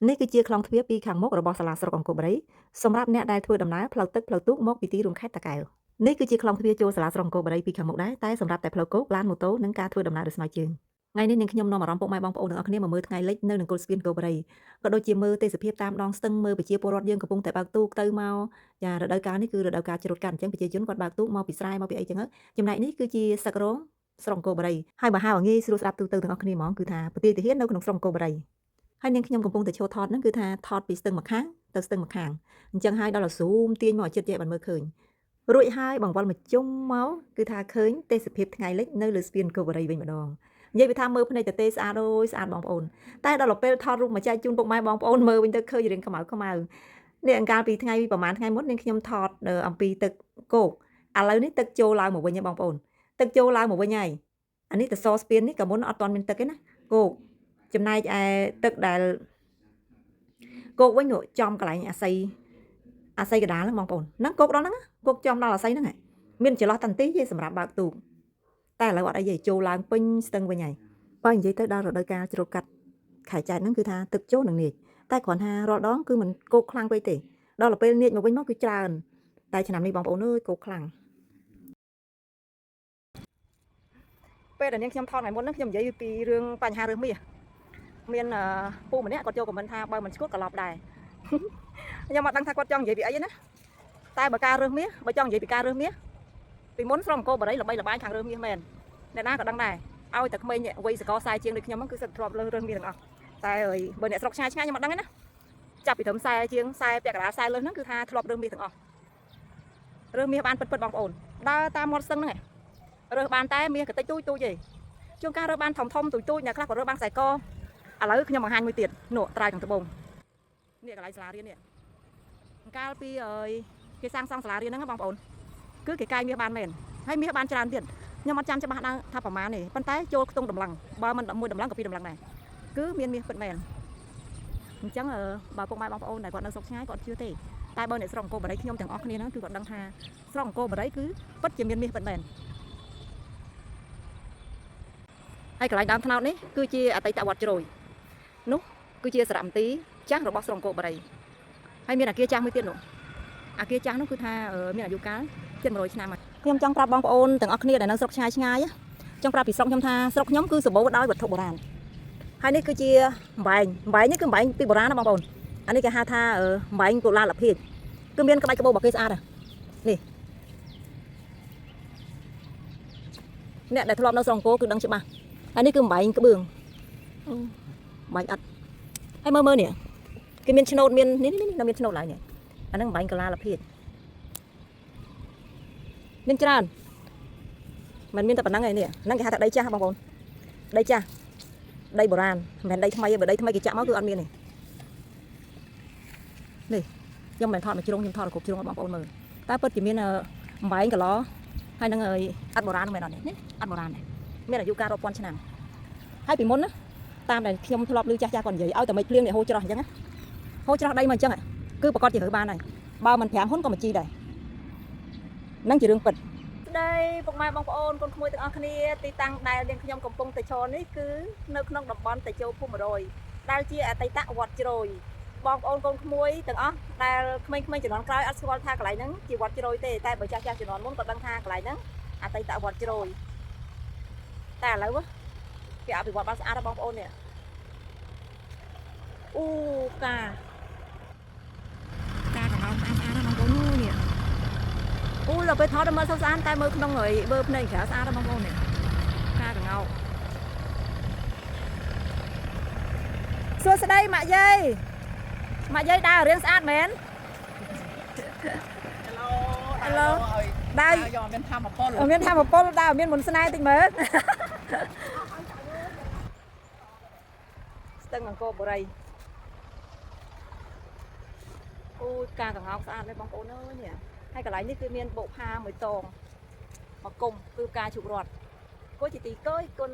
នេះគឺជាខ្លងទ្វារពីខាងមុខរបស់សាលាស្រុកអង្គរបូរីសម្រាប់អ្នកដែលធ្វើដំណើរផ្លូវទឹកផ្លូវទូកមកពីទីរួមខេត្តតាកែវនេះគឺជាខ្លងទ្វារចូលសាលាស្រុកអង្គរបូរីពីខាងមុខដែរតែសម្រាប់តែផ្លូវគោកឡានម៉ូតូនិងការធ្វើដំណើរដោយស្មៅជើងថ្ងៃនេះនាងខ្ញុំនាំអារម្មណ៍ពុកម៉ែបងប្អូនទាំងអស់គ្នាមកមើលថ្ងៃលិចនៅនគរស្ពានអង្គរបូរីក៏ដូចជាមើលទេសភាពតាមដងស្ទឹងមើលប្រជាពលរដ្ឋយើងកំពុងតែបើកទូកទៅមកចារដូវកាលនេះគឺរដូវកាលច្រូតកាត់អញ្ចឹងប្រជាជនគាត់បើកទូកមកពីស្រែមកពីអីចឹងចំណែកនេះគឺជាសឹករងស្រុកអង្គរបូរីហើយបើហៅឲ្យងាយស្រួលស្ដាប់ទូទៅទាំងអស់គ្នាហ្មងគឺថាប្រទេសទាហាននៅក្នុងស្រុកអង្គរបូរីហើយនាងខ្ញុំកំពុងតែឈរថតហ្នឹងគឺថាថតពីស្ទឹងម្ខាងទៅស្ទឹងម្ខាងអញ្ចឹងហើយដល់ទៅស៊ូមទាញមកឲ្យចិត្តចេះបានមើលឃើញរួចហើយបងវល់មកជុំមកគឺថាឃើញទេសភាពថ្ងៃលិចនៅលើស្ពានអង្គរបូរីវិញម្ដងនិយាយពីថាមើលភ្នែកទទេស្អាតអូយស្អាតបងប្អូនតែដល់ពេលថតរូបមកចែកជូនពុកម៉ែបងប្អូនមើលវិញទៅឃើញរៀងខ្មៅនេះអង្កាលពីថ្ងៃប្រហែលថ្ងៃមុននាងខ្ញុំថតអំពីទឹកគោកឥឡូវនេះទឹកចូលឡើងមកវិញហើយបងប្អូនទឹកចូលឡើងមកវិញហើយអានេះទៅសស្ពាននេះក៏មុនអត់ទាន់មានទឹកទេណាគោកចំណែកឯទឹកដែលគោកវិញនោះចំកន្លែងអាស័យកដាលហ្នឹងបងប្អូនហ្នឹងគោកដល់ហ្នឹងគោកចំដល់អាស័យហ្នឹងមានចន្លោះតន្ទីទេសម្រាប់បើកទូកតែឥឡូវអត់អីទេចូលឡើងពេញស្ទឹងវិញហើយបើនិយាយទៅដល់រដូវកាលច្រូតកាត់ខែចែកហ្នឹងគឺថាទឹកចូលនឹងនាចតែគ្រាន់ថារាល់ដងគឺមិនគោកខ្លាំងពេកទេដល់ពេលនាចមកវិញមកគឺច្រើនតែឆ្នាំនេះបងប្អូនអើយគោកខ្លាំងពេលដែលនាងខ្ញុំថតថ្ងៃមុនហ្នឹងខ្ញុំនិយាយពីរឿងបញ្ហារើសមាសមានពូម្នាក់គាត់ចូលខមមិនថាបើមិនឈួតក៏ឡប់ដែរខ្ញុំអត់ដឹងថាគាត់ចង់និយាយពីអីណាតែបើការរើសមាសបើចង់និយាយពីការរើសមាសពីមុនស្រុកអង្គរបូរីល្បីល្បាញខាងរើសមាសមែនអ្នកណាក៏ដឹងដែរឲ្យតែក្មេងវ័យសកលខ្សែជាងដូចខ្ញុំហ្នឹងគឺសិតធ្លាប់រើសមាសទាំងអស់តែបើអ្នកស្រុកឆ្ងាយខ្ញុំអត់ដឹងទេណាចាប់ពីត្រឹមខ្សែជាងខ្សែពាក់កណ្ដាលខ្សែលើសហ្នឹងគឺថាធ្លាប់រើសមាសទាំងអស់រើសមាសបានពិតៗបងប្អូនដើរតាមមាត់ស្ទឹងហ្នឹងរើសបានតែមាសកតិចទូចទេជួនកាលរើសបានធំទូចអ្នកខ្លះក៏រើសបានខ្សែកឥឡូវខ្ញុំបង្ហាញមួយទៀតនោះត្រាយខាងត្បូងនេះកន្លែងសាលារៀននេះកាលពីគេសាងសង់សាលារៀនហ្នឹងបងប្អូនគឺគេកាយមាសបានមែនហើយមាសបានច្រើនទៀតខ្ញុំអត់ចាំច្បាស់ថាប្រមាណទេប៉ុន្តែចូលខ្ទង់តម្លឹងបើមិនមួយតម្លឹងក៏ពីរតម្លឹងដែរគឺមានមាសពិតមែនអញ្ចឹងបើពុកម៉ែបងប្អូនដែលគាត់នៅស្រុកឆ្ងាយគាត់ជឿទេតែបើអ្នកស្រុកអង្គរបូរីខ្ញុំទាំងអស់គ្នាហ្នឹងគឺគាត់ដឹងថាស្រុកអង្គរបូរីគឺពិតជាមានមាសពិតមែនហើយកន្លែងដើមថ្នោតនេះគឺជាអតីតវត្តជ្រោយនោះគឺជាសារមន្ទីរចាស់របស់ស្រុកអង្គរបូរីហើយមានអាគារចាស់មួយទៀតនោះអាគារចាស់នោះគឺថាមានអាយុកាលជិត100ឆ្នាំហើយខ្ញុំចង់ប្រាប់បងប្អូនទាំងអស់គ្នាដែលនៅស្រុកឆ្ងាយចង់ប្រាប់ពីស្រុកខ្ញុំថាស្រុកខ្ញុំគឺសម្បូរដោយវត្ថុបុរាណហើយនេះគឺជាអំបែងនេះគឺអំបែងពីបុរាណណាបងប្អូនអានេះគេហៅថាអំបែងកុលាលភិជគឺមានក្បាច់ក្បូររបស់គេស្អាតនេះអ្នកដែលធ្លាប់នៅស្រុកអង្គរគឺដឹងច្បាស់ហើយនេះគឺអំបែងក្បឿងអំបែងអត់ហើយមើលនេះគេមានឆ្នោតមាននេះនៅមានឆ្នោតឡើយនេះអាហ្នឹងអំបែងកុលាលភិជមានច្រើនមិនមានតែប៉ុណ្្នឹងឯនេះហ្នឹងគេហៅថាដីចាស់បងប្អូនដីចាស់ដីបុរាណមិនមែនដីថ្មីទេបើដីថ្មីគេចាក់មកគឺអត់មានទេនេះខ្ញុំមិនថតមួយជ្រុងខ្ញុំថតគ្រប់ជ្រុងឲ្យបងប្អូនមើលតែពិតជាមានអំបែងកឡហើយនឹងអត់បុរាណមែនអត់នេះអត់បុរាណទេមានអាយុកាលរាប់ពាន់ឆ្នាំហើយពីមុនណាតាមដែលខ្ញុំធ្លាប់ឮចាស់គាត់និយាយឲ្យតែមិនភ្លៀងនេះហូរច្រោះអញ្ចឹងណាហូរច្រោះដីមកអញ្ចឹងគឺប្រកាសជារើបានហើយបើមិន5ហ៊ុនក៏មិនជីដែរហ្នឹងជារឿងពិតស្ដីពុកម៉ែបងប្អូនកូនក្មួយទាំងអស់គ្នាទីតាំងដែលយើងខ្ញុំកំពុងតែឈរនេះគឺនៅក្នុងតំបន់តេជោភូមិ100ដែលជាអតីតវត្តជ្រោយបងប្អូនកូនក្មួយទាំងអស់ដែលក្មេងៗជំនាន់ក្រោយអត់ស្គាល់ថាកន្លែងហ្នឹងជាវត្តជ្រោយទេតែបើចាស់ជំនាន់មុនក៏ដឹងថាកន្លែងហ្នឹងអតីតវត្តជ្រោយតែឥឡូវគេអភិវឌ្ឍបានស្អាតហើយបងប្អូននេះអូការកណ្ដោស្អាតណាស់បងប្អូននេះអូដល់ពេលថតមើលស្អាតតែមើលក្នុងបើភ្នែកក្រៅស្អាតណាស់បងប្អូននេះការកងោកសួស្ដីម៉ាក់យាយដើររៀងស្អាតមែនហេឡូដើរយកមានធម្មពលដើរមានមុនស្នេហ៍តិចមើលស្ទឹងអង្គរបូរីអូការកងោកស្អាតណាស់បងប្អូនអើយនេះហើយកន្លែងនេះគឺមានបុកផាមួយតងមកគុំគឺការជប់រត់គួរជាទីកយគុណ